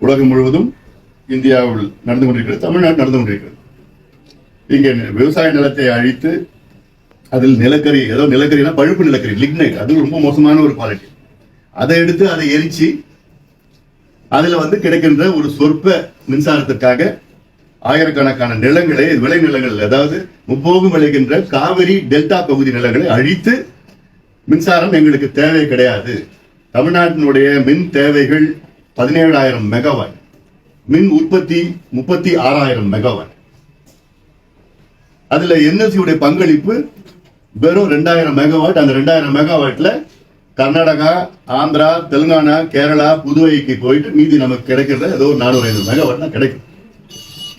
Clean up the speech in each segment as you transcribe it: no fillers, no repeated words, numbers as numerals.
உலகம் முழுவதும் இந்தியாவில் நடந்து கொண்டிருக்கிறது, தமிழ்நாடு நடந்து கொண்டிருக்கிறது. இங்கே விவசாய நிலத்தை அழித்து அதில் நிலக்கரி, ஏதோ நிலக்கரினா பழுப்பு நிலக்கரி, லிக்னைட், அது ரொம்ப மோசமான ஒரு குவாலிட்டி. அதை எடுத்து அதை எரிச்சு அதுல கிடைக்கின்ற ஒரு சொற்ப மின்சாரத்திற்காக ஆயிரக்கணக்கான நிலங்களை, விளை நிலங்கள், அதாவது முப்போகம் விளைகின்ற காவிரி டெல்டா பகுதி நிலங்களை அழித்து மின்சாரம் எங்களுக்கு தேவை கிடையாது. தமிழ்நாட்டினுடைய மின் தேவைகள் 17,000 மெகாவாட், மின் உற்பத்தி 36,000 மெகாவாட். அதுல என்எல்சியுடைய பங்களிப்பு வெறும் 2,000 மெகாவாட். அந்த 2,000 மெகாவாட்ல கர்நாடகா, ஆந்திரா, தெலுங்கானா, கேரளா, புதுவைக்கு போயிட்டு மீதி நமக்கு கிடைக்கிறது ஏதோ 450 மெகாவாட் தான் கிடைக்கும்.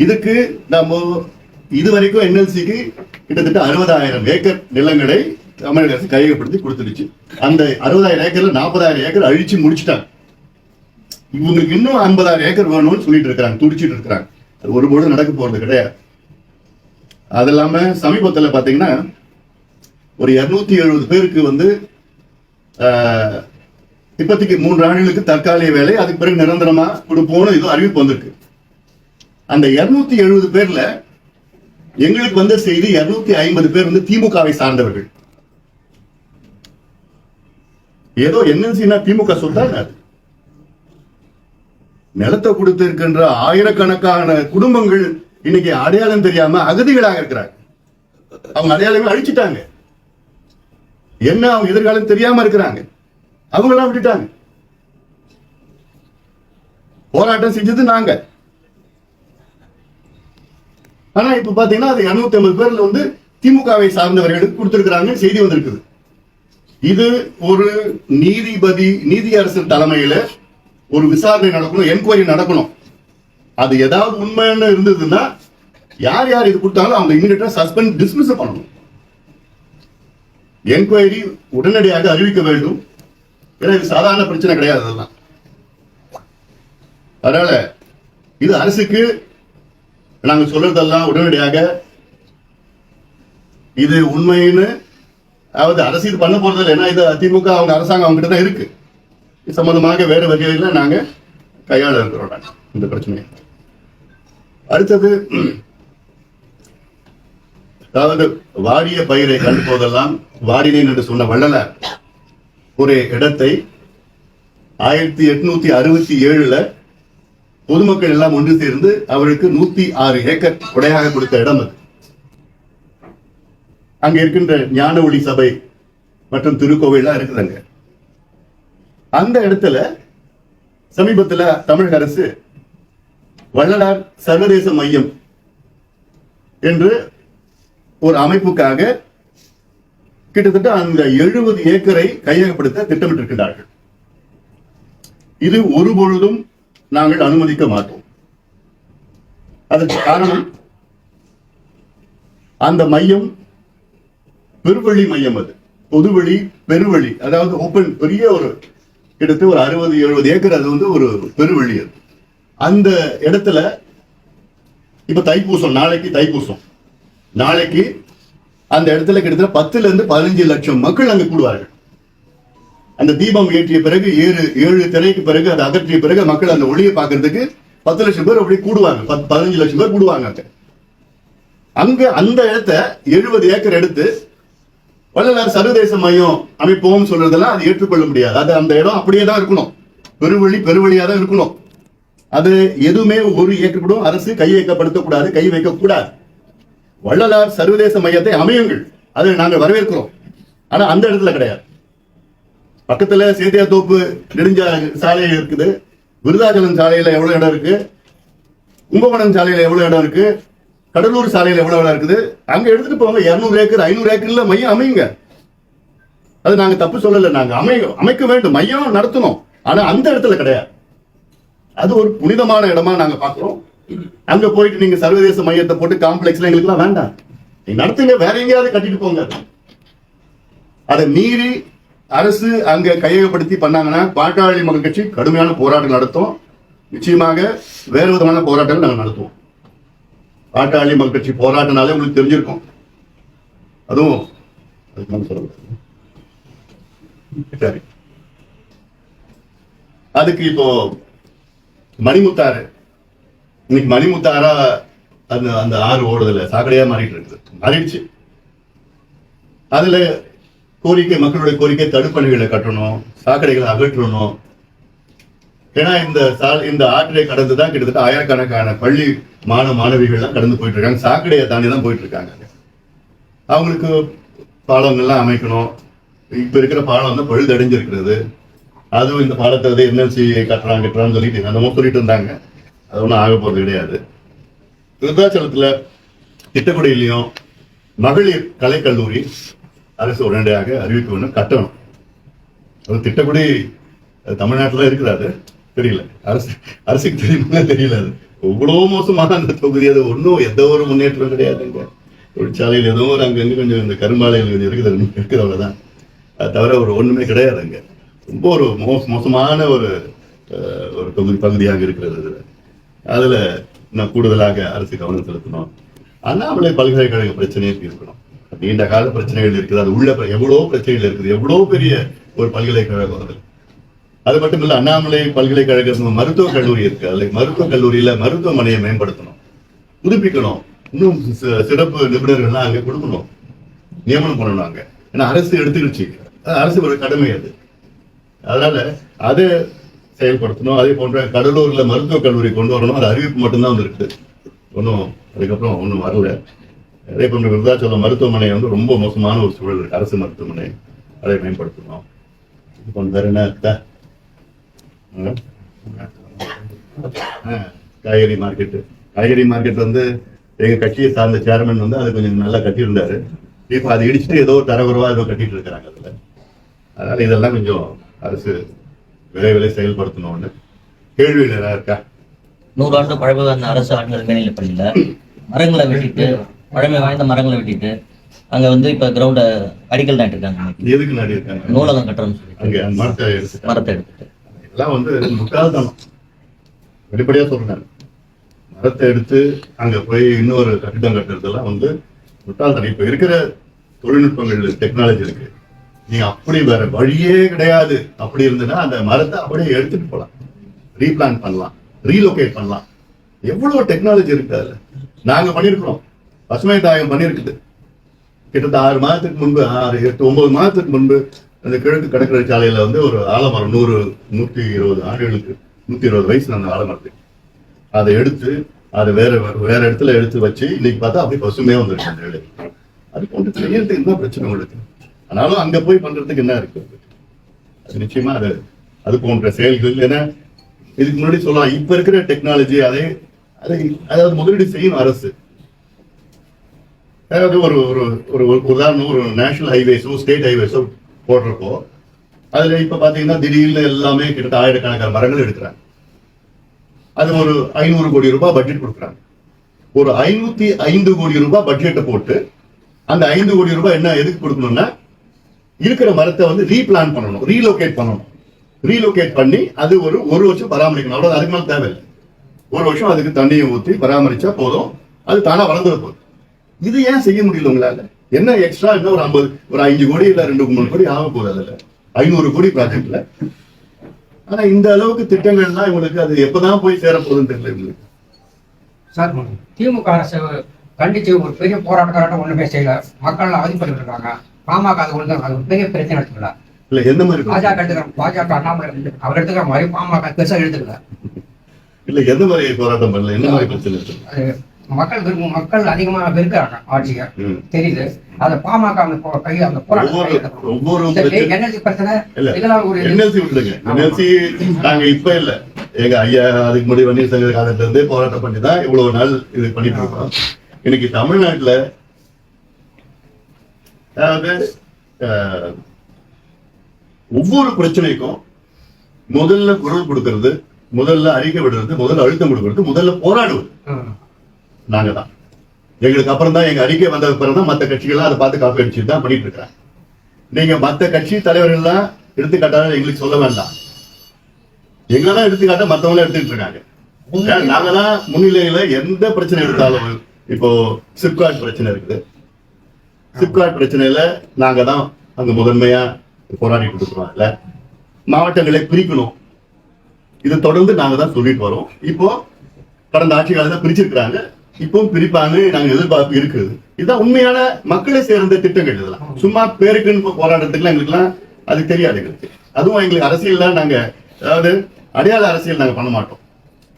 இதுக்கு நம்ம இதுவரைக்கும் என்எல்சிக்கு கிட்டத்தட்ட 60,000 ஏக்கர் நிலங்களை தமிழக அரசு கையகப்படுத்தி கொடுத்துருச்சு. அந்த 60,000 ஏக்கர்ல 40,000 ஏக்கர் அழிச்சு முடிச்சுட்டாங்க. இவங்களுக்கு இன்னும் 50,000 ஏக்கர் வேணும்னு சொல்லிட்டு இருக்கிறாங்க, துடிச்சிட்டு இருக்கிறாங்க. அது ஒருபோது நடக்க போறது கிடையாது. அது இல்லாம சமீபத்தில் பாத்தீங்கன்னா ஒரு 270 பேருக்கு இப்போதைக்கு 3 ஆண்டுகளுக்கு தற்காலிக வேலை, அதுக்கு பிறகு நிரந்தரமா கொடுப்போம்னு ஏதோ அறிவிப்பு வந்திருக்கு. அந்த 270 பேர்ல எங்களுக்கு வந்த செய்தி 250 பேர் திமுகவை சார்ந்தவர்கள். ஏதோ என்எல்சினா திமுக சொத்தாங்க. அது நிலத்தை கொடுத்து இருக்கின்ற ஆயிரக்கணக்கான குடும்பங்கள் இன்னைக்கு அடையாளம் தெரியாம அகதிகளாக இருக்கிறாங்க. அவங்க அடையாளமே அழிச்சிட்டாங்க. என்ன அவங்க எதிர்காலம் தெரியாம இருக்கிறாங்க. அவங்களாம் விட்டுட்டாங்க. போராட்டம் செஞ்சது நாங்க. ஆனா இப்ப பாத்தீங்கன்னா அது 250 பேர்ல திமுகவை சார்ந்தவர்களுக்கு கொடுத்திருக்கிறாங்க, செய்தி வந்திருக்குது. இது ஒரு நீதியரசர் தலைமையில ஒரு விசாரணை நடக்கணும், என்கொயரி நடக்கணும். அது ஏதாவது உண்மைன்னு இருந்ததுன்னா யார் யார் இது கொடுத்தாலும் அவங்க இமீடியட்டா சஸ்பெண்ட், டிஸ்மிஸ் பண்ணணும். என்கொயரி உடனடியாக அறிவிக்க வேண்டும். ஏன்னா இது சாதாரண பிரச்சனை கிடையாது. அதெல்லாம் அதனால இது அரசுக்கு நாங்க சொல்றதெல்லாம் உடனடியாக இது உண்மைன்னு, அதாவது அரசு இது பண்ண போறது இல்லை. ஏன்னா இது திமுக அவங்க அரசாங்கம் அவங்க கிட்ட தான் இருக்கு. இது சம்பந்தமாக வேறு வகையில நாங்க கையாள இருக்கிறோம் இந்த பிரச்சனையை. அடுத்தது, அதாவது வாடிய பயிரை கண்டு போதெல்லாம் வாடினேன் என்று சொன்ன வள்ளலார் ஒரு இடத்தை 1867 பொதுமக்கள் எல்லாம் ஒன்று சேர்ந்து அவருக்கு 106 ஏக்கர் கொடையாக கொடுத்த இடம் அது. அங்க இருக்கின்ற ஞான ஒளி சபை மற்றும் திருக்கோவிலாம் இருக்குதுங்க. அந்த இடத்துல சமீபத்தில் தமிழக அரசு வள்ளலார் சர்வதேச மையம் என்று ஒரு அமைப்புக்காக கிட்டத்தட்ட அந்த 70 ஏக்கரை கையகப்படுத்த திட்டமிட்டிருக்கிறார்கள். இது ஒருபொழுதும் நாங்கள் அனுமதிக்க மாட்டோம். அதற்கு காரணம், அந்த மையம் பெருவழி மையம், அது பொதுவழி பெருவழி, அதாவது ஓப்பன், பெரிய ஒரு கிட்டத்தட்ட ஒரு 60-70 ஏக்கர். அது ஒரு பெருவழி. அது அந்த இடத்துல இப்ப தைப்பூசம், நாளைக்கு தைப்பூசம், நாளைக்கு அந்த இடத்துல கிட்டத்தட்ட 10 to 15 லட்சம் மக்கள் அங்கு கூடுவார்கள். அந்த தீபம் ஏற்றிய பிறகு 7 திரைக்கு பிறகு அதை அகற்றிய பிறகு மக்கள் அந்த ஒளியை பார்க்கறதுக்கு 10 லட்சம் பேர் அப்படி கூடுவாங்க, 15 லட்சம் பேர் கூடுவாங்க. அங்க அந்த இடத்த 70 ஏக்கர் எடுத்து வள்ளலார் சர்வதேச மையம் அமைப்போம் சொல்றதெல்லாம் அது ஏற்றுக்கொள்ள முடியாது. அது அந்த இடம் அப்படியே தான் இருக்கணும், பெருவழியா தான் இருக்கணும். அது எதுவுமே ஒரு ஏக்கர் கூட அரசு கையகப்படுத்தக்கூடாது, கை வைக்கக்கூடாது. வள்ளலார் சர்வதேச மையத்தை அமையுங்கள், அதை நாங்கள் வரவேற்கிறோம். ஆனா அந்த இடத்துல கிடையாது. பக்கத்துல சேத்தியாத்தோப்பு நெடுஞ்சா சாலை இருக்குது, விருதாச்சலம் சாலையில எவ்வளவு இடம் இருக்கு, கும்பகோணம் சாலையில எவ்வளவு இடம் இருக்கு, கடலூர் சாலையில எவ்வளவு இடம் இருக்குது. அங்க எடுத்துட்டு போங்க. 200 ஏக்கர் 500 ஏக்கர்ல மையம் அமையுங்க. அது நாங்க தப்பு சொல்லல, நாங்க அமைக்க வேண்டும், மையம் நடத்தணும். ஆனா அந்த இடத்துல கிடையாது. அது ஒரு புனிதமான இடமா நாங்க பாக்குறோம். அங்க போயிட்டு நீங்க சர்வதேச மையத்தை போட்டு காம்ப்ளெக்ஸ்ல எங்களுக்கு எல்லாம் வேண்டாம், நீங்க நடத்துங்க, வேற எங்கேயாவது கட்டிட்டு போங்க. அதை மீறி அரசு அங்க கையகப்படுத்தி பண்ணாங்கன்னா பாட்டாளி மக்கள் கட்சி கடுமையான போராட்டம் நடத்தும். நிச்சயமாக வேறு விதமான போராட்டங்கள் நாங்கள் நடத்துவோம். பாட்டாளி மக்கள் கட்சி போராட்டம்னாலே உங்களுக்கு தெரிஞ்சிருக்கும். அதுவும் சரி, அதுக்கு இப்போ மணிமுத்தாறு, இன்னைக்கு மணிமுத்தாறா அந்த அந்த ஆறு ஓடுதல சாக்கடையா மாறிட்டு இருக்குது, மாறிடுச்சு. அதுல கோரிக்கை, மக்களுடைய கோரிக்கை தடுப்பணைகளை கட்டணும், சாக்கடைகளை அகற்றணும். ஏன்னா இந்த ஆற்றை கடந்துதான் கிட்டத்தட்ட ஆயிரக்கணக்கான பள்ளி மாணவிகள்லாம் கடந்து போயிட்டு இருக்காங்க, சாக்கடையை தாண்டி தான் போயிட்டு இருக்காங்க. அவங்களுக்கு பாலங்கள்லாம் அமைக்கணும். இப்ப இருக்கிற பாலம் வந்து பழுதடைஞ்சிருக்கிறது. அதுவும் இந்த பாலத்தை வந்து என்எல்சி கட்டுறான்னு சொல்லிட்டு அந்த சொல்லிட்டு இருந்தாங்க. அது ஒன்றும் ஆக போறது கிடையாது. விருத்தாச்சலத்துல திட்டக்குடியிலையும் மகளிர் கலைக்கல்லூரி அரசு உடனடியாக அறிவிக்க வேண்டும், கட்டணும். அது திட்டக்குடி தமிழ்நாட்டில் இருக்கிறாரு, தெரியல, அரசுக்கு தெரியுமா தெரியல. அது எவ்வளவு மோசமான அந்த தொகுதி, அது ஒன்றும் எந்த ஒரு முன்னேற்றம் கிடையாதுங்க. தொழிற்சாலையில் ஏதோ ஒரு அங்கங்க கொஞ்சம் இந்த கரும்பாலைகள் கொஞ்சம் இருக்குது அவ்வளவுதான். அது தவிர ஒரு ஒண்ணுமே கிடையாதுங்க. ரொம்ப ஒரு மோசமான ஒரு தொகுதி பகுதியாக இருக்கிறது. அதுல இன்னும் கூடுதலாக அரசு கவனம் செலுத்தணும். அண்ணாமலை பல்கலைக்கழக பிரச்சனையை தீர்க்கணும். நீண்ட கால பிரச்சனைகள் இருக்குது, அது உள்ள எவ்வளவு பிரச்சனைகள் இருக்குது, எவ்வளவு பெரிய ஒரு பல்கலைக்கழகம் அது. அது மட்டும் இல்ல, அண்ணாமலை பல்கலைக்கழக மருத்துவக் கல்லூரி இருக்கு, அதுல மருத்துவக் கல்லூரியில மருத்துவமனையை மேம்படுத்தணும், புதுப்பிக்கணும், இன்னும் சிறப்பு நிபுணர்கள்லாம் அங்க கொடுக்கணும், நியமனம் பண்ணணும் அங்க. ஏன்னா அரசு எடுத்துக்கிடுச்சு, அரசு ஒரு கடமை அது. அதனால அதை செயல்படுத்தணும். அதே போன்ற கடலூர்ல மருத்துவக் கல்லூரி கொண்டு வரணும், அது அறிவிப்பு மட்டும்தான் வந்து இருக்குது, ஒன்றும் அதுக்கப்புறம் ஒன்றும் வரல. அதே போன்ற விருத்தாச்சலம் மருத்துவமனை வந்து ரொம்ப மோசமான ஒரு சூழல் இருக்கு, அரசு மருத்துவமனை, அதை மேம்படுத்தணும். இப்போ வேற என்ன இருக்கா? காய்கறி மார்க்கெட் வந்து எங்க கட்சியை சார்ந்த சேர்மன் வந்து அது கொஞ்சம் நல்லா கட்டியிருந்தாரு. இப்போ அதை இடிச்சுட்டு ஏதோ தரகுறவா ஏதோ கட்டிட்டு இருக்கிறாங்க அதுல. அதனால இதெல்லாம் கொஞ்சம் அரசு விரைவில் செயல்படுத்தணும்னு. கேள்வியில் ஏதாவது இருக்கா? 100 ஆண்டு பழமையான அரசு ஆண்கள் மேல்நிலைப் பள்ளியில மரங்களை வெட்டிட்டு, பழமை வாய்ந்த மரங்களை வெட்டிட்டு அங்க வந்து இப்ப கிரவுண்ட அடிக்கல் நாட்டி இருக்காங்க. எதுக்கு நாட்டி இருக்காங்க? நூலகம் கட்டணும்னு சொல்லி அங்க மரத்தை எடுத்துட்டு இதெல்லாம் வந்து முட்டாள்தனம். வெளிப்படையா சொல்றேன், மரத்தை எடுத்து அங்க போய் இன்னொரு கட்டிடம் கட்டுறதெல்லாம் வந்து முட்டாள்தனம். இப்ப இருக்கிற தொழில்நுட்பங்கள், டெக்னாலஜி இருக்கு, நீங்க அப்படி வேற வழியே கிடையாது. அப்படி இருந்ததுன்னா அந்த மரத்தை அப்படியே எடுத்துட்டு போலாம், ரீபிளான் பண்ணலாம், ரீலோகேட் பண்ணலாம். எவ்வளவு டெக்னாலஜி இருக்கு அதுல. நாங்க பண்ணிருக்கிறோம், பசுமை தாயம் பண்ணிருக்குது. கிட்டத்தட்ட 6 மாதத்துக்கு முன்பு, 6, 8, 9 மாதத்துக்கு முன்பு அந்த கிழக்கு கடற்கரை சாலையில வந்து ஒரு ஆலமரம் 120 ஆண்டுகளுக்கு 120 வயசுல அந்த ஆலமரத்துக்கு அதை எடுத்து அதை வேற இடத்துல எடுத்து வச்சு இன்னைக்கு பார்த்தா அப்படி பசுமையா வந்துருக்கு அந்த வேலை. அது போன்று செய்யறதுக்கு என்ன பிரச்சனை உங்களுக்கு? ஆனாலும் அங்க போய் பண்றதுக்கு என்ன இருக்கு? அது நிச்சயமா அது போன்ற செயல்கள். ஏன்னா இதுக்கு முன்னாடி சொல்லலாம், இப்ப இருக்கிற டெக்னாலஜி அதாவது முதலீடு செய்யணும் அரசு. அதாவது ஒரு உதாரணம், ஒரு நேஷனல் ஹைவேஸோ ஸ்டேட் ஹைவேஸோ போடுறப்போ அதுல இப்ப பாத்தீங்கன்னா திடீர்னு எல்லாமே கிட்டத்தட்ட ஆயிரக்கணக்கான மரங்கள் எடுக்கிறாங்க. அது ஒரு 500 கோடி ரூபாய் பட்ஜெட் கொடுக்குறாங்க. ஒரு 505 கோடி ரூபாய் பட்ஜெட்டை போட்டு அந்த 5 கோடி ரூபாய் என்ன எதுக்கு கொடுக்கணும்னா, இருக்கிற மரத்தை வந்து ரீபிளான் பண்ணணும், ரீலோகேட் பண்ணணும். ரீலோகேட் பண்ணி அது ஒரு வருஷம் பராமரிக்கணும், அவ்வளவு. அதுக்கு மேல தேவையில்லை. ஒரு வருஷம் அதுக்கு தண்ணியை ஊற்றி பராமரிச்சா போதும், அது தானா வளர்ந்துட போகுது. இது ஏன் செய்ய முடியல உங்களால? என்ன எக்ஸ்ட்ரா என்ன ஒரு 5 கோடி இல்ல 2-3 கோடி ஆக போகுது அதுல 500 கோடி ப்ராஜெக்ட்ல. ஆனா இந்த அளவுக்கு திட்டங்கள்லாம் இவங்களுக்கு அது எப்பதான் போய் சேர போகுதுன்னு தெரியல இவங்களுக்கு. சார், திமுக அரசு கண்டிச்சு ஒரு பெரிய போராட்டம் ஒண்ணுமே செய்யல, மக்கள் அவதிப்பட்டு இருக்காங்க. பாமக அது ஒரு பெரிய பிரச்சனை எடுத்துக்கல. இல்ல எந்த மாதிரி பாஜக அண்ணாமலை அவர் எடுத்துக்கிற மாதிரி பாமக பெருசா எடுத்துக்கல. இல்ல எந்த மாதிரி போராட்டம் பண்ணல, என்ன மாதிரி பிரச்சனை? மக்கள் அதிகமா வெறுக்கிறாங்க ஆட்சியை, தெரியுது. அந்த பாமக அந்த போராட்டம் என்எல்சி பிரச்சனை இதெல்லாம் ஒரு என்எல்சி நாங்க இப்ப இல்ல, எங்க ஐயா அதுக்கு முன்னாடி வன்னியர் சங்க காலத்துல இருந்தே போராட்டம் பண்ணி தான் இவ்வளவு நாள் இது பண்ணிட்டு இருக்கோம். இன்னைக்கு தமிழ்நாட்டுல அதாவது ஒவ்வொரு பிரச்சனைக்கும் முதல்ல குரல் கொடுக்கறது, முதல்ல அறிக்கை விடுறது, முதல்ல அழுத்தம் கொடுக்கறது, முதல்ல போராடுவது நாங்க தான். எங்களுக்கு அப்புறம் தான், எங்க அறிக்கை வந்த அப்புறம் தான் மற்ற கட்சிகள்லாம் அதை பார்த்து காப்பி அடிச்சுட்டு தான் பண்ணிட்டு இருக்காங்க. நீங்க மற்ற கட்சி தலைவர்கள் எல்லாம் எடுத்துக்காட்டாலும் எங்களுக்கு சொல்ல வேண்டாம், எங்களதான் எடுத்துக்காட்ட மற்றவங்க எடுத்துக்கிட்டு இருக்காங்க. நாங்க தான் முன்னிலையில எந்த பிரச்சனை எடுத்தாலும், இப்போ சிப்காட் பிரச்சனை இருக்குது, சிப்காட் பிரச்சனையில நாங்க தான் அங்க முதன்மையா போராடிட்டு இருக்கிறோம். இல்ல மாவட்டங்களை பிரிக்கணும், இது தொடர்ந்து நாங்க தான் சொல்லிட்டு வரோம். இப்போ கடந்த ஆட்சி காலத்துல பிரிச்சிருக்கிறாங்க, இப்பவும் பிரிப்பாங்க, நாங்க எதிர்பார்ப்பு இருக்குது. இதுதான் உண்மையான மக்களை சேர்ந்த திட்டங்கள். இதெல்லாம் சும்மா பேருக்குன்னு போராடுறதுக்குலாம் எங்களுக்குலாம் அது தெரியாது எங்களுக்கு. அதுவும் எங்களுக்கு அரசியல்லாம் நாங்க, அதாவது அடையாள அரசியல் நாங்க பண்ண மாட்டோம்.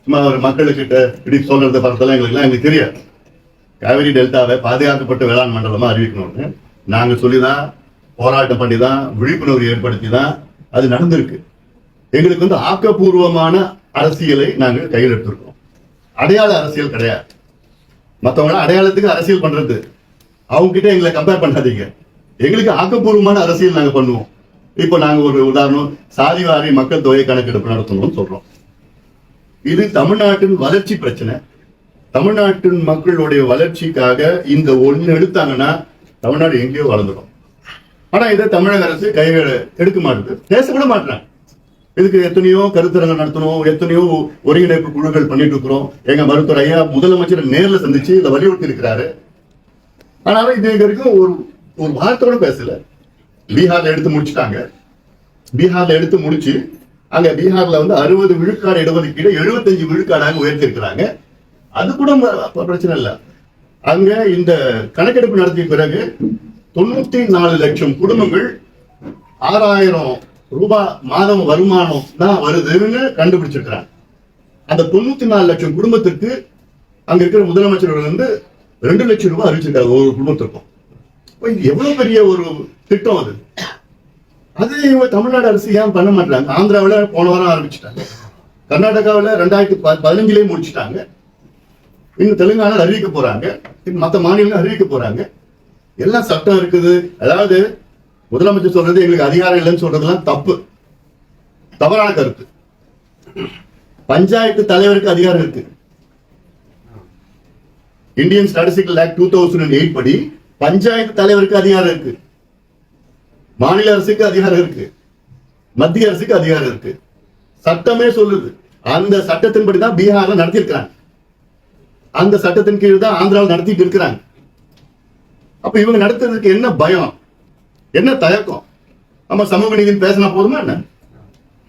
சும்மா ஒரு மக்களுக்கிட்ட இப்படி சொல்றது பரத்தெல்லாம் எங்களுக்கு தெரியாது. காவிரி டெல்டாவை பாதுகாக்கப்பட்ட வேளாண் மண்டலமா அறிவிக்கணும்னு நாங்க சொல்லிதான், போராட்டம் பண்ணி தான், விழிப்புணர்வு ஏற்படுத்தி தான் அது நடந்திருக்கு. எங்களுக்கு வந்து ஆக்கப்பூர்வமான அரசியலை நாங்கள் கையில் எடுத்திருக்கோம். அடையாள அரசியல் கிடையாது. மற்றவங்க அடையாளத்துக்கு அரசியல் பண்றது, அவங்க கிட்ட எங்களை கம்பேர் பண்ணாதீங்க. எங்களுக்கு ஆக்கப்பூர்வமான அரசியல் நாங்க பண்ணுவோம். இப்போ நாங்க ஒரு உதாரணம், சாதிவாரி மக்கள் தொகை கணக்கெடுப்பு நடத்தணும்னு சொல்றோம். இது தமிழ்நாட்டின் வளர்ச்சி பிரச்சனை. தமிழ்நாட்டின் மக்களுடைய வளர்ச்சிக்காக இந்த ஒண்ணு எடுத்தாங்கன்னா தமிழ்நாடு எங்கேயோ வளர்ந்துடும். ஆனா இதை தமிழக அரசு கைகள் எடுக்க மாட்டேது, பேசக்கூட மாட்டாங்க. இதுக்கு எத்தனையோ கருத்தரங்கம் நடத்தணும், எத்தனையோ ஒருங்கிணைப்பு குழுக்கள் பண்ணிட்டு இருக்கிறோம். எங்க மருத்துவர் ஐயா முதலமைச்சர் நேர்ல சந்திச்சு இதை வலியுறுத்தி இருக்கிறாரு. ஆனாலும் இது வரைக்கும் ஒரு வார்த்தையோட பேசல. பீகார்ல எடுத்து முடிச்சுட்டாங்க. பீகார்ல எடுத்து முடிச்சு அங்க பீகார்ல வந்து 60 விழுக்காடு இடஒதுக்கீடு 75 விழுக்காடாக உயர்த்தி இருக்கிறாங்க. அது கூட பிரச்சனை இல்ல. அங்க இந்த கணக்கெடுப்பு நடத்திய பிறகு 94 லட்சம் குடும்பங்கள் 6000 ரூபாய் மாதம் வருமானம் தான் வருதுன்னு கண்டுபிடிச்சிருக்கிறாங்க. அந்த 94 லட்சம் குடும்பத்திற்கு அங்க இருக்கிற முதலமைச்சர்கள் வந்து 2 லட்சம் ரூபாய் அறிவிச்சிருக்காங்க ஒரு குடும்பத்திற்கும். எவ்வளவு பெரிய ஒரு திட்டம் அது. அது இவங்க தமிழ்நாடு அரசு ஏன் பண்ண மாட்டாங்க? ஆந்திராவில் போன வாரம் ஆரம்பிச்சுட்டாங்க, கர்நாடகாவில் 2015 முடிச்சுட்டாங்க, இன்னும் தெலுங்கானா அறிவிக்க போறாங்க, மற்ற மாநிலம் அறிவிக்க போறாங்க. எல்லாம் சட்டம் இருக்குது. அதாவது முதலமைச்சர் சொல்றது எங்களுக்கு அதிகாரம் இல்லைன்னு சொல்றதுலாம் தப்பு, தவறான கருத்து. பஞ்சாயத்து தலைவருக்கு அதிகாரம் இருக்கு. இந்தியன் ஸ்டாட்டிஸ்டிக்கல் ஆக்ட் 2008 படி பஞ்சாயத்து தலைவருக்கு அதிகாரம் இருக்கு, மாநில அரசுக்கு அதிகாரம் இருக்கு, மத்திய அரசுக்கு அதிகாரம் இருக்கு. சட்டமே சொல்லுது. அந்த சட்டத்தின்படி தான் பீகார்ல நடத்திருக்கிறாங்க, அந்த சட்டத்தின் கீழ் தான் ஆந்திராவில் நடத்திட்டு இருக்கிறாங்க. அப்ப இவங்க நடத்துறதுக்கு என்ன பயம், என்ன தயக்கம்? நம்ம சமூக நீதினு பேசினா போதுமா என்ன?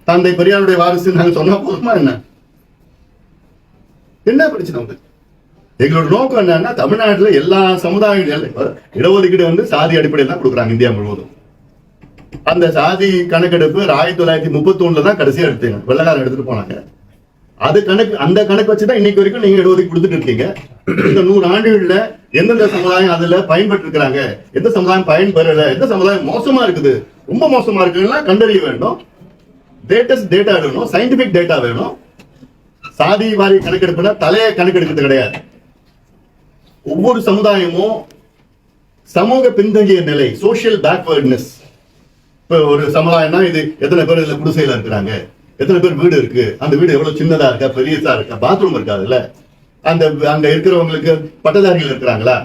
தந்தை பெரியாருடைய வாரிசு நாங்க சொன்னா போதுமா என்ன? என்ன பிரச்சனை வந்து? எங்களோட நோக்கம் என்னன்னா, தமிழ்நாட்டில் எல்லா சமுதாய இடஒதுக்கீடு வந்து சாதி அடிப்படையில் தான் கொடுக்குறாங்க இந்தியா முழுவதும். அந்த சாதி கணக்கெடுப்பு 1931 தான் கடைசியா எடுத்தீங்க, வெள்ளக்காரன் எடுத்துட்டு போனாங்க. அது கணக்கு, அந்த கணக்கு வச்சுதான் இன்னைக்கு வரைக்கும் நீங்க இடஒதுக்கீடு கொடுத்துட்டு இருக்கீங்க. இந்த 100 ஆண்டுகள்ல எந்தெந்த சமுதாயம் அதுல பயன்பட்டு இருக்கிறாங்க, எந்த சமுதாயம் பயன்பெறல, எந்த சமுதாயம் மோசமா இருக்குது, ரொம்ப மோசமா இருக்குன்னா கண்டறிய வேண்டும். டேட்டா வேணும், சயின்டிபிக் டேட்டா வேணும். சாதி வாரி கணக்கெடுப்புனா தலையை கணக்கெடுக்கிறது கிடையாது. ஒவ்வொரு சமுதாயமும் சமூக பின்தங்கிய நிலை, சோசியல் பேக்வர்ட்னஸ். இப்ப ஒரு சமுதாயம்னா இது எத்தனை பேர் இதுல குடிசையில இருக்கிறாங்க, எத்தனை பேர் வீடு இருக்கு, அந்த வீடு எவ்வளவு சின்னதா இருக்கா, பெரியதா இருக்கா, பாத்ரூம் இருக்காதுல்ல, அந்த அங்க இருக்கிறவங்களுக்கு பட்டதாரிகள் இருக்கிறாங்களா,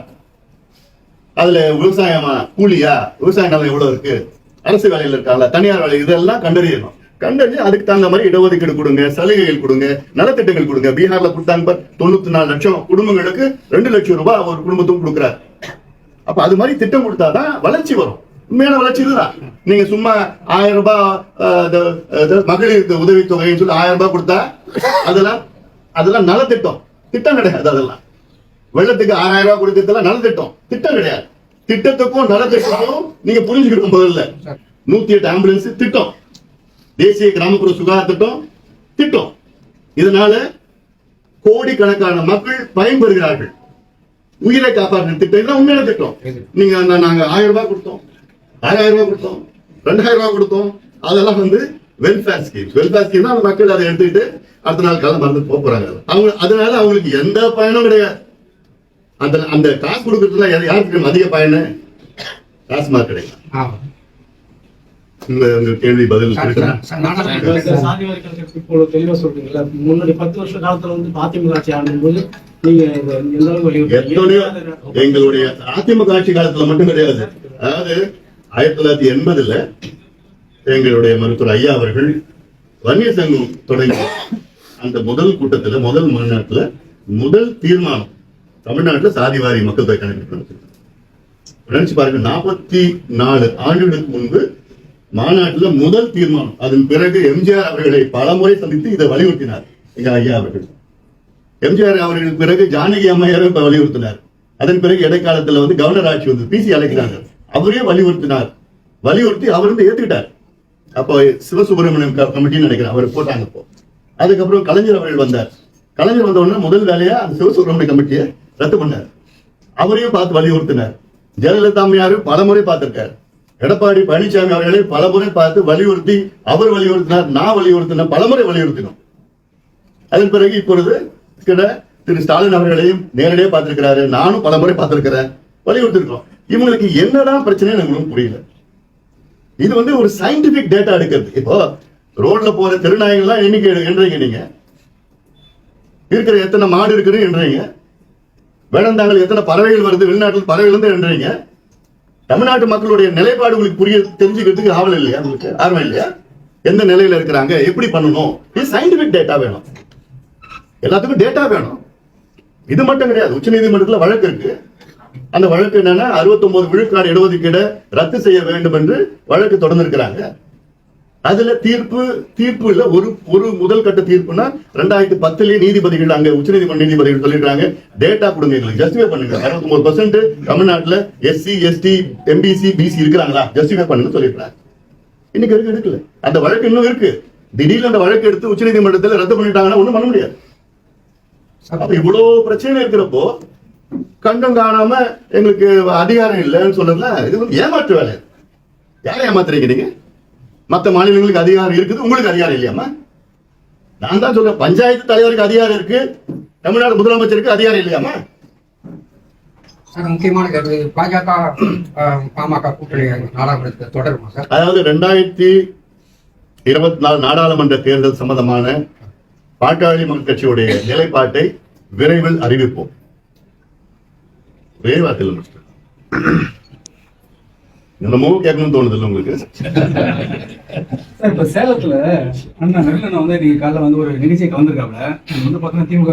அதுல விவசாயமா கூலியா, விவசாய நிலம் எவ்வளவு இருக்கு, அரசு வேலையில இருக்காங்களா, தனியார் வேலை, இதெல்லாம் கண்டறியணும். கண்டறிஞ்சு அதுக்கு தகுந்த மாதிரி இடஒதுக்கீடு கொடுங்க, சலுகைகள் கொடுங்க, நலத்திட்டங்கள் கொடுங்க. பீகார்ல கொடுத்தாங்க 94 லட்சம் குடும்பங்களுக்கு 2 லட்சம் ரூபாய் ஒரு குடும்பத்துக்கும் கொடுக்குறாரு. அப்ப அது மாதிரி திட்டம் கொடுத்தாதான் வளர்ச்சி வரும். உண்மையான வளர்ச்சி இதுதான். நீங்க சும்மா 1000 ரூபாய் மகளிருக்கு உதவித்தொகைன்னு சொல்லி 1000 ரூபாய் கொடுத்தா அதெல்லாம் நலத்திட்டம், திட்டம் கிடையாது. அதெல்லாம் வெள்ளத்துக்கு 6000 ரூபாய் கொடுத்ததெல்லாம் நலத்திட்டம், திட்டம் கிடையாது. திட்டத்துக்கும் நலத்திட்டத்துக்கும் நீங்க புரிஞ்சுக்கணும். முதல்ல 108 ஆம்புலன்ஸ் திட்டம், தேசிய கிராமப்புற சுகாதார திட்டம் திட்டம். இதனால கோடிக்கணக்கான மக்கள் பயன்பெறுகிறார்கள். உயிரை காப்பாற்ற திட்டம் உண்மையான திட்டம். நீங்க நாங்க 1000 ரூபாய் கொடுத்தோம், 6000 ரூபாய் கொடுத்தோம், 2000 ரூபாய் கொடுத்தோம், அதெல்லாம் வந்து வெல்ஃபேர் ஸ்கீம். வெல்ஃபேர் ஸ்கீம் தான் அந்த மக்கள் அதை எடுத்துக்கிட்டு அடுத்த நாள் காலம் மறந்து போறாங்க. அவங்க அதனால அவங்களுக்கு எந்த பயனும் கிடையாது. அந்த காசு கொடுக்கறதுல யாருக்கு அதிக பயனு? டாஸ்மாக் கிடையாது. கேள்வி பதில் சாதி வாரி கணக்கெடுப்பு இப்போ தெளிவா சொல்றீங்களா? முன்னாடி 10 வருஷ காலத்துல வந்து அதிமுக ஆட்சி ஆளும்போது நீங்க எந்த அளவுக்கு எங்களுடைய அதிமுக ஆட்சி காலத்துல மட்டும் கிடையாது. அதாவது 1980 எங்களுடைய மருத்துவர் ஐயா அவர்கள் வன்னியர் சங்கம் தொடங்கி அந்த முதல் கூட்டத்துல, முதல் மாநாட்டுல முதல் தீர்மானம் தமிழ்நாட்டுல சாதிவாரி மக்கள் தொகை கணக்கெடுப்பு நினைச்சு பாருங்க. 44 ஆண்டுகளுக்கு முன்பு மாநாட்டுல முதல் தீர்மானம். அதன் பிறகு எம்ஜிஆர் அவர்களை பலமுறை சந்தித்து இதை வலியுறுத்தினார் எங்க ஐயா அவர்கள். எம்ஜிஆர் அவர்களுக்கு பிறகு ஜானகி அம்மையார் வலியுறுத்தினார். அதன் பிறகு இடைக்காலத்துல வந்து கவர்னர் ஆட்சி வந்து பிசி அழைக்கிறாங்க, அவரே வலியுறுத்தினார். வலியுறுத்தி அவர் வந்து ஏத்துக்கிட்டார். அப்போ சிவசுப்பிரமணியம் கமிட்டின்னு நினைக்கிறேன், அவர் போட்டாங்க. இப்போ அதுக்கப்புறம் கலைஞர் அவர்கள் வந்தார். கலைஞர் வந்த உடனே முதல் வேலையா அந்த சிவசுப்பிரமணிய கமிட்டியை ரத்து பண்ணார். அவரையும் பார்த்து வலியுறுத்தினார். ஜெயலலிதா அம்மையாரும் பலமுறை பார்த்திருக்காரு. எடப்பாடி பழனிசாமி அவர்களை பலமுறை பார்த்து வலியுறுத்தி, அவர் வலியுறுத்தினார், நான் வலியுறுத்தினேன், பலமுறை வலியுறுத்தினோம். அதன் பிறகு இப்பொழுது திரு ஸ்டாலின் அவர்களையும் நேரடியாக பார்த்திருக்கிறாரு, நானும் பலமுறை பார்த்திருக்கிறேன், வலியுறுத்திருக்கோம். இவங்களுக்கு என்னடா பிரச்சனை எனக்கு புரியல. இது வந்து ஒரு சயின்டிபிக் டேட்டா எடுக்கிறது. இப்போ ரோட்ல போற திருநாயகம்லாம் எண்ணிக்கை என்றீங்க, நீங்க இருக்கிற எத்தனை மாடு இருக்குன்னு என்றீங்க, வேடந்தாங்கல் எத்தனை பறவைகள் வருது, வெளிநாட்டில் பறவைகள் வந்து என்றீங்க. தமிழ்நாட்டு மக்களுடைய நிலைப்பாடு உங்களுக்கு புரிய தெரிஞ்சுக்கிறதுக்கு ஆவல் இல்லையா? உங்களுக்கு ஆர்வம் இல்லையா? எந்த நிலையில இருக்கிறாங்க, எப்படி பண்ணணும்? இது சயின்டிபிக் டேட்டா வேணும், எல்லாத்துக்கும் டேட்டா வேணும். இது மட்டும் கிடையாது. உச்ச நீதிமன்றத்தில் வழக்கு இருக்கு. அந்த வழக்கு என்னன்னா 69 விழுக்காடு இடஒதுக்கீடு ரத்து செய்ய வேண்டும் என்று வழக்கு தொடர்ந்து இருக்கிறாங்க. அதுல தீர்ப்பு இல்ல. ஒரு முதல் கட்ட தீர்ப்புனா 2010 நீதிபதிகள், அங்க உச்சநீதிமன்ற நீதிபதிகள் சொல்லிடுறாங்க, டேட்டா கொடுங்க எங்களுக்கு, ஜஸ்டிஃபை பண்ணுங்க. 69% தமிழ்நாட்டுல எஸ்சி எஸ்டி எம்பிசி பிசி இருக்கிறாங்களா, ஜஸ்டிஃபை பண்ணுங்க சொல்லிடுறாங்க. இன்னைக்கு வரைக்கும் எடுக்கல. அந்த வழக்கு இன்னும் இருக்கு. திடீர்னு அந்த வழக்கு எடுத்து உச்சநீதிமன்றத்தில் ரத்து பண்ணிட்டாங்கன்னா ஒண்ணும் பண்ண முடியாது. அப்ப இவ்வளவு பிரச்சனை இருக்கிறப்போ கண்டம் காணாம எங்களுக்கு அதிகாரம் இல்லைன்னு சொல்றதுல இது வந்து ஏமாற்று வேலை. யாரை ஏமாத்துறீங்க நீங்க? மற்ற மாநிலங்களுக்கு அதிகாரம் இருக்குது, உங்களுக்கு அதிகாரம் இல்லையாமா? நான் தான் சொல்றேன், பஞ்சாயத்து தலைவருக்கு அதிகாரம் இருக்கு, தமிழ்நாடு முதலமைச்சருக்கு அதிகாரம் இல்லையாமா? சார், முக்கியமான கருத்து, பாஜக பாமக கூட்டணி நாடாளுமன்றத்தை தொடருமா சார்? அதாவது 2024 நாடாளுமன்ற தேர்தல் சம்பந்தமான பாட்டாளி மக்கள் கட்சியுடைய நிலைப்பாட்டை விரைவில் அறிவிப்போம். ஒரே வார்த்தையில் என்னமோ கேட்கணும்னு தோணுது இல்லை உங்களுக்கு? சார், இப்ப சேலத்துல அண்ணா நெல்லண்ணா வந்து நீங்க காலைல வந்து ஒரு நிகழ்ச்சிக்கு வந்திருக்காப்ல. வந்து பாத்தீங்கன்னா திமுக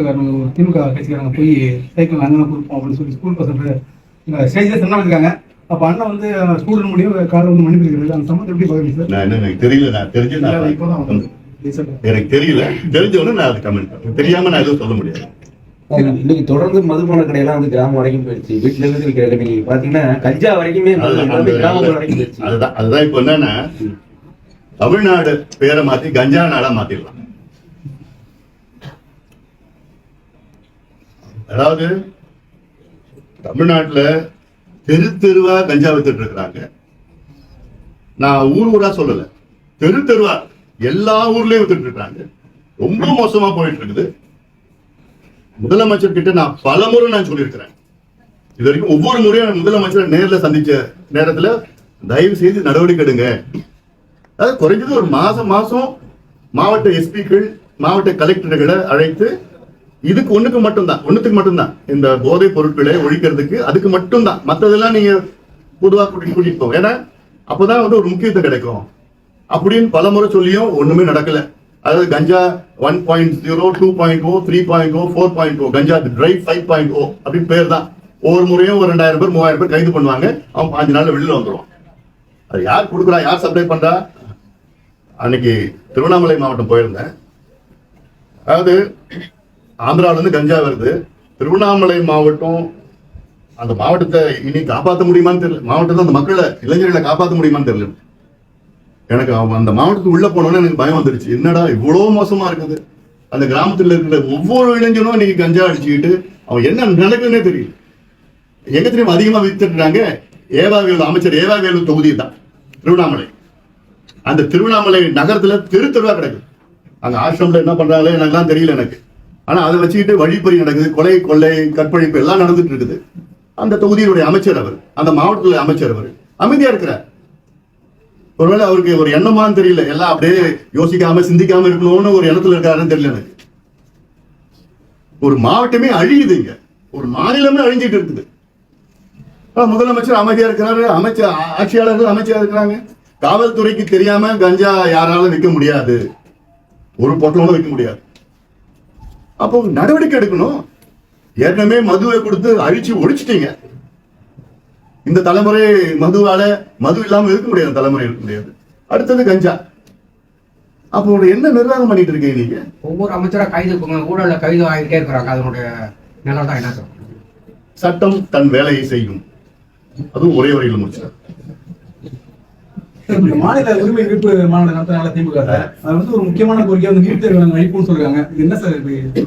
கட்சிக்காரங்க போய் சைக்கிள் அண்ணனை கொடுப்போம் அப்படின்னு சொல்லி ஸ்கூல் பசங்க ஸ்டேஜ்ல சொன்னாங்க. அப்ப அண்ணன் வந்து ஸ்டூடெண்ட் முடியும் காலைல வந்து மன்னிப்பு இருக்கிறது, அந்த சம்பந்தம் எப்படி பாக்குறீங்க சார்? நான் எனக்கு தெரியல, நான் தெரிஞ்சு எனக்கு தெரியல, தெரிஞ்சவொன்னு நான் அது கமெண்ட் பண்ணேன். தெரியாம நான் எதுவும் சொல்ல முடியாது. இன்னைக்கு தொடர்ந்து மதுபான கடையெல்லாம் வந்து கிராமம் வரைக்கும் போயிடுச்சு. வீட்டுல இருந்து விற்கிற கடைக்கு பாத்தீங்கன்னா கஞ்சா வரைக்குமே கிராமம் வரைக்கும் போயிடுச்சு. அதுதான் இப்ப என்னன்னா, தமிழ்நாடு பேரை மாத்தி கஞ்சா நாடா மாத்திடலாம். அதாவது தமிழ்நாட்டுல தெருவா கஞ்சா வித்துட்டு இருக்கிறாங்க. நான் ஊரா சொல்லல, தெருவா எல்லா ஊர்லயும் வித்துட்டு இருக்காங்க. ரொம்ப மோசமா போயிட்டு இருக்குது. முதலமைச்சர் கிட்ட நான் பலமுறை நான் சொல்லியிருக்கிறேன். இது வரைக்கும் ஒவ்வொரு முறையும் முதலமைச்சர் நேர்ல சந்திச்ச நேரத்துல தயவு செய்து நடவடிக்கை எடுங்க. அதாவது குறைஞ்சது ஒரு மாசம் மாவட்ட எஸ்பிக்கள், மாவட்ட கலெக்டர்களை அழைத்து இதுக்கு ஒண்ணுத்துக்கு மட்டும்தான் இந்த போதைப் பொருட்களை ஒழிக்கிறதுக்கு, அதுக்கு மட்டும்தான். மற்றதெல்லாம் நீங்க பொதுவா கூட்டிட்டு போங்க, ஏன்னா அப்பதான் வந்து ஒரு முக்கியத்துவம் கிடைக்கும் அப்படின்னு பலமுறை சொல்லியும் ஒண்ணுமே நடக்கல. அதாவது கஞ்சா 1.0, 2.0, 3.0, 4.0, கஞ்சா ட்ரை 5.0 அப்படின்னு பேர் தான். ஒவ்வொரு முறையும் ஒரு 2000 பேர் 3000 பேர் கைது பண்ணுவாங்க. அவன் 5 நாள்ல வெளியில வந்துருவான். அது யார் கொடுக்குறா, யார் சப்ளை பண்றா? அன்னைக்கு திருவண்ணாமலை மாவட்டம் போயிருந்தேன். அதாவது ஆந்திராவில இருந்து கஞ்சா வருது. திருவண்ணாமலை மாவட்டம், அந்த மாவட்டத்தை இனி காப்பாற்ற முடியுமான்னு தெரியல. மாவட்டத்தை அந்த மக்களை, இளைஞர்களை காப்பாற்ற முடியுமான்னு தெரியல. எனக்கு அந்த மாவட்டத்துக்கு உள்ள போனோன்னு எனக்கு பயம் வந்துருச்சு. என்னடா இவ்வளவு மோசமா இருக்குது. அந்த கிராமத்துல இருக்கிற ஒவ்வொரு இளைஞனும் இன்னைக்கு கஞ்சா அடிச்சுக்கிட்டு அவன் என்ன நடக்குதுன்னே தெரியல. எங்க தெரியும் அதிகமா வித்துட்டுறாங்க? அமைச்சர் ஏவாவேலு தொகுதி தான் திருவண்ணாமலை. அந்த திருவண்ணாமலை நகரத்துல தெருவா கிடக்குது. அங்க ஆசிரமத்துல என்ன பண்றாங்களே எனக்குலாம் தெரியல எனக்கு. ஆனா அதை வச்சுக்கிட்டு வழிப்பறி நடக்குது, கொள்ளை கற்பழிப்பு எல்லாம் நடந்துட்டு இருக்குது. அந்த தொகுதியினுடைய அமைச்சர் அவர், அந்த மாவட்டத்துல அமைச்சர் அவர் அமைதியா இருக்கிறார். ஒருவேளை அவருக்கு ஒரு எண்ணமான்னு தெரியல, எல்லாம் அப்படியே யோசிக்காம சிந்திக்காம இருக்கணும்னு ஒரு எண்ணத்துல இருக்காருன்னு தெரியல எனக்கு. ஒரு மாவட்டமே அழியுதுங்க, ஒரு மாநிலமே அழிஞ்சிட்டு இருக்குது. முதலமைச்சர் அமைதியா இருக்கிறாரு, ஆட்சியாளர்கள் அமைச்சரா இருக்கிறாங்க. காவல்துறைக்கு தெரியாம கஞ்சா யாராலும் விற்க முடியாது, ஒரு பொட்டலோட விற்க முடியாது. அப்போ நடவடிக்கை எடுக்கணும். ஏற்கனவே மதுவை கொடுத்து அழிச்சு ஒழிச்சிட்டீங்க. இந்த தலைமுறை மது இல்லாம இருக்க முடியாது, தலைமுறை இருக்க முடியாது. அடுத்தது கஞ்சா. அப்போ என்ன நிர்வாகம் பண்ணிட்டு இருக்கீங்க நீங்க? ஒவ்வொரு அமைச்சரா கைது ஊழல்ல கைது ஆகிட்டே இருக்கிறாங்க. அதனுடைய நிலம் தான் என்ன சொல்றோம்? சட்டம் தன் வேலையை செய்யும். அதுவும் ஒரே வரையில் முடிச்சார். மாநில உரிமை மீட்பு மாநாடு நடத்தினால திமுக அது வந்து ஒரு முக்கியமான கோரிக்கை வந்து நீட் தேர்வு வைப்புன்னு சொல்றாங்க. இது என்ன சார் இது?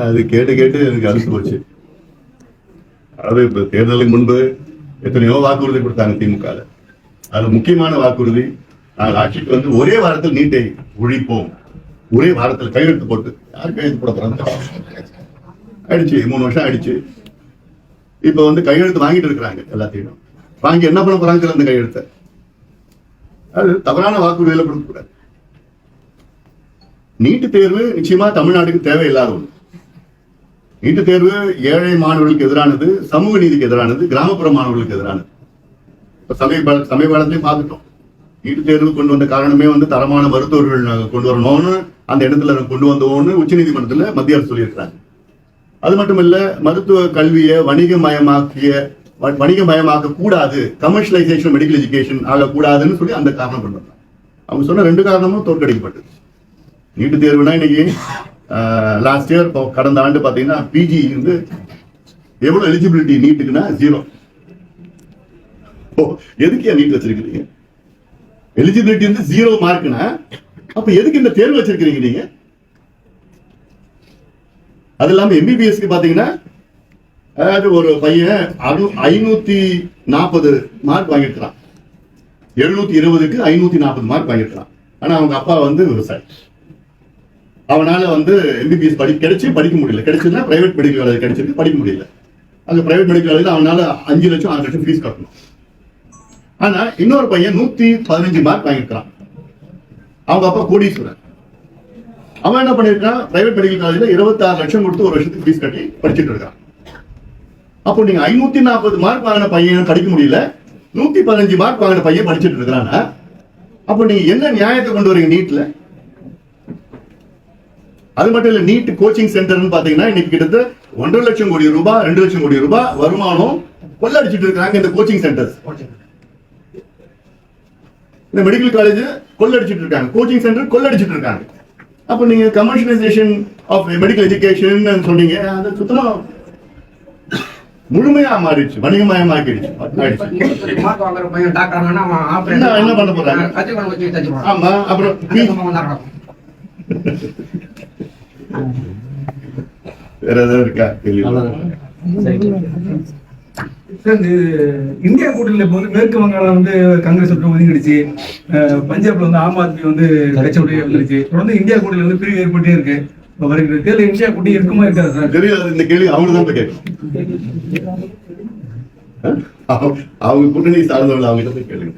அது கேட்டு கேட்டு எனக்கு அழுத்து போச்சு. அதாவது இப்ப தேர்தலுக்கு முன்பு எத்தனையோ வாக்குறுதி கொடுத்தாங்க திமுக. அது முக்கியமான வாக்குறுதி, நாங்கள் ஆட்சிக்கு வந்து ஒரே வாரத்தில் நீட்டை ஒழிப்போம். ஒரே வாரத்தில் கையெழுத்து போட்டு, யார் கையெழுத்து போட போறாங்க? ஆயிடுச்சு, 3 வருஷம் ஆயிடுச்சு. இப்ப வந்து கையெழுத்து வாங்கிட்டு இருக்கிறாங்க. எல்லாத்தையும் வாங்கி என்ன பண்ண போறாங்க அந்த கையெழுத்த? அது தவறான வாக்குறுதிகளை கொடுக்க கூடாது. நீட்டு தேர்வு நிச்சயமா தமிழ்நாட்டுக்கு தேவையில்லாத ஒன்று. நீட்டு தேர்வு ஏழை மாணவர்களுக்கு எதிரானது, சமூக நீதிக்கு எதிரானது, கிராமப்புற மாணவர்களுக்கு எதிரானது. இப்ப சமீப காலத்திலையும் பார்த்துட்டோம். நீட்டு தேர்வு கொண்டு வந்த காரணமே வந்து தரமான மருத்துவர்கள் கொண்டு வரணும்னு அந்த இடத்துல கொண்டு வந்தோம்னு உச்சநீதிமன்றத்தில் மத்திய அரசு சொல்லியிருக்கிறாங்க. அது மட்டும் இல்ல, மருத்துவ கல்வியை வணிகமயமாக்க கூடாது, கமர்ஷியலைசேஷன் மெடிக்கல் எஜுகேஷன் ஆகக்கூடாதுன்னு சொல்லி அந்த காரணம் கொண்டு வந்தாங்க. அவங்க சொன்ன 2 காரணமும் தோற்கடிக்கப்பட்டது. நீட்டு தேர்வுனா இன்னைக்கு லாஸ்ட் இயர் கடந்த ஆண்டு பாத்தீங்கன்னா பிஜி வந்து எவ்வளவு எலிஜிபிலிட்டி நீட்டுக்குன்னா 0. எதுக்கு நீட் வச்சிருக்கீங்க? எலிஜிபிலிட்டி வந்து 0 மார்க்னா அப்ப எதுக்கு இந்த தேர்வு வச்சிருக்கீங்க நீங்க? அது இல்லாம எம்பிபிஎஸ்க்கு பாத்தீங்கன்னா அதாவது ஒரு பையன் 540 மார்க் வாங்கியிருக்கிறான். 720க்கு 540 மார்க் வாங்கியிருக்கிறான். ஆனா அவங்க அப்பா வந்து விவசாயி. அவனால வந்து எம்பிபிஎஸ் படிக்க முடியல. கிடைச்சதுன்னா பிரைவேட் மெடிக்கல் காலேஜ் கிடைச்சிருக்கு, படிக்க முடியல. அந்த பிரைவேட் மெடிக்கல் காலேஜ் அவனால 5 லட்சம் 6 லட்சம் ஃபீஸ் கட்டணும். ஆனா இன்னொரு பையன் 115 மார்க் வாங்கியிருக்கிறான். அவங்க அப்பா கோடீஸ்வரன். அவன் என்ன பண்ணிருக்கான்? பிரைவேட் மெடிக்கல் காலேஜ்ல 26 லட்சம் கொடுத்து ஒரு வருஷத்துக்கு ஃபீஸ் கட்டி படிச்சுட்டு இருக்கான். அப்போ நீங்க 540 மார்க் வாங்கின பையன் படிக்க முடியல, 115 மார்க் வாங்கின பையன் படிச்சுட்டு இருக்கிறான்னா அப்போ நீங்க என்ன நியாயத்தை கொண்டு வரீங்க நீட்ல? அது மட்டும் இல்ல, நீட் கோச்சிங் சென்டர்னு பாத்தீங்கன்னா இன்னைக்கு கிட்டத்தட்ட 1.5 லட்சம் கோடி ரூபாய் 2 லட்சம் கோடி ரூபாய் வருமானம் கொள்ளடிச்சிட்டு இருக்காங்க இந்த கோச்சிங் சென்டர்ஸ். இந்த மெடிக்கல் காலேஜ் கொள்ளடிச்சிட்டு இருக்காங்க, கோச்சிங் சென்டர் கொள்ளடிச்சிட்டு இருக்காங்க. அப்ப நீங்க கமர்ஷியலைசேஷன் ஆஃப் மெடிக்கல் எஜுகேஷன் சொன்னீங்க, அது சுத்தமா முழுமையா மாறிடுச்சு, வணிகமயமாக்கிடுச்சு. என்ன பண்ண போறாங்க? ஆமா, அப்புறம் வேற ஏதாவது இருக்கா? இந்தியா கூட்டணியில இப்ப வந்து மேற்கு வங்காளம் வந்து காங்கிரஸ் ஒதுங்கிடுச்சு, பஞ்சாப்ல வந்து ஆம் ஆத்மி வந்து கட்சியுடைய வந்துருச்சு. தொடர்ந்து இந்தியா கூட்டணியில வந்து பிரிவு ஏற்பட்டே இருக்கு. வருகிற தேர்தல் இந்தியா கூட்டணி இருக்குமா இருக்காது சார்? தெரியாது. இந்த கேள்வி அவங்கதான் கேட்கணும். அவங்க கூட்டணி சார்ந்தவர்கள் அவங்க கிட்ட கேளுங்க.